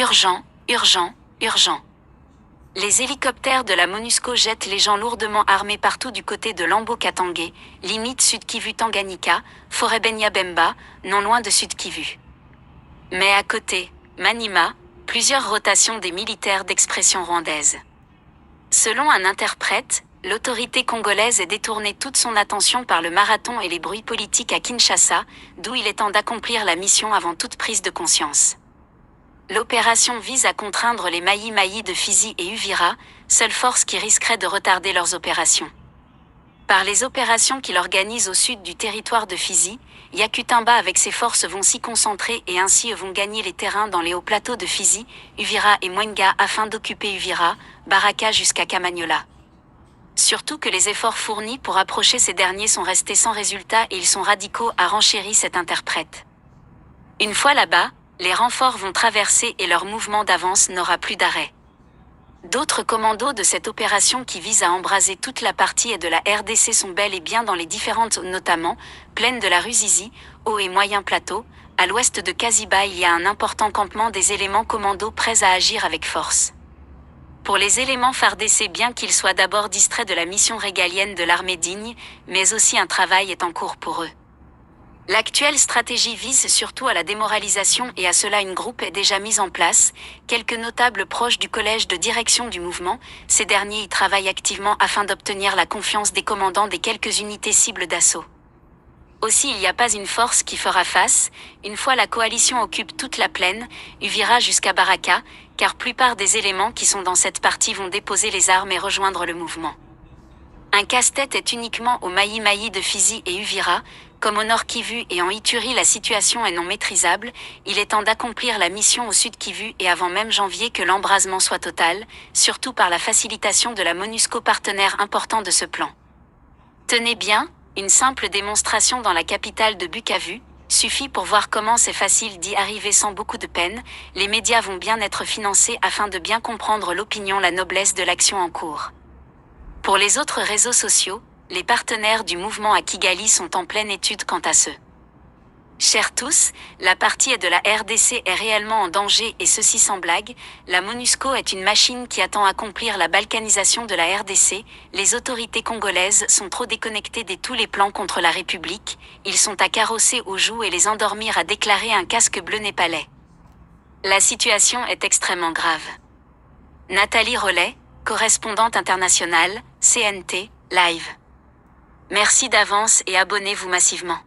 Urgent, urgent, urgent. Les hélicoptères de la MONUSCO jettent les gens lourdement armés partout du côté de Lambo-Katangé, limite Sud-Kivu-Tanganyika, forêt Benya-Bemba, non loin de Sud-Kivu. Mais à côté, Maniema, plusieurs rotations des militaires d'expression rwandaise. Selon un interprète, l'autorité congolaise ait détourné toute son attention par le marathon et les bruits politiques à Kinshasa, d'où il est temps d'accomplir la mission avant toute prise de conscience. L'opération vise à contraindre les Maï-Maï de Fizi et Uvira, seules forces qui risqueraient de retarder leurs opérations. Par les opérations qu'il organise au sud du territoire de Fizi, Yakutumba avec ses forces vont s'y concentrer et ainsi vont gagner les terrains dans les hauts plateaux de Fizi, Uvira et Mwenga afin d'occuper Uvira, Baraka jusqu'à Kamanyola. Surtout que les efforts fournis pour approcher ces derniers sont restés sans résultat et ils sont radicaux, a renchéri cet interprète. Une fois là-bas, les renforts vont traverser et leur mouvement d'avance n'aura plus d'arrêt. D'autres commandos de cette opération qui vise à embraser toute la partie de la RDC sont bel et bien dans les différentes zones, notamment plaine de la Ruzizi, haut et moyen plateau. À l'ouest de Kaziba, il y a un important campement des éléments commandos prêts à agir avec force. Pour les éléments FARDC, bien qu'ils soient d'abord distraits de la mission régalienne de l'armée digne, mais aussi un travail est en cours pour eux. L'actuelle stratégie vise surtout à la démoralisation et à cela une groupe est déjà mise en place, quelques notables proches du collège de direction du mouvement, ces derniers y travaillent activement afin d'obtenir la confiance des commandants des quelques unités cibles d'assaut. Aussi il n'y a pas une force qui fera face, une fois la coalition occupe toute la plaine, Uvira jusqu'à Baraka, car plupart des éléments qui sont dans cette partie vont déposer les armes et rejoindre le mouvement. Un casse-tête est uniquement au Maï-Maï de Fizi et Uvira, comme au nord Kivu et en Ituri la situation est non maîtrisable, il est temps d'accomplir la mission au sud Kivu et avant même janvier que l'embrasement soit total, surtout par la facilitation de la MONUSCO partenaire important de ce plan. Tenez bien, une simple démonstration dans la capitale de Bukavu suffit pour voir comment c'est facile d'y arriver sans beaucoup de peine, les médias vont bien être financés afin de bien comprendre l'opinion, la noblesse de l'action en cours. Pour les autres réseaux sociaux, les partenaires du mouvement à Kigali sont en pleine étude quant à ce. Chers tous, la partie de la RDC est réellement en danger et ceci sans blague, la MONUSCO est une machine qui attend accomplir la balkanisation de la RDC, les autorités congolaises sont trop déconnectées de tous les plans contre la République, ils sont à carrosser aux joues et les endormir, a déclaré un casque bleu népalais. La situation est extrêmement grave. Nathalie Rollet, correspondante internationale, CNT, Live. Merci d'avance et abonnez-vous massivement.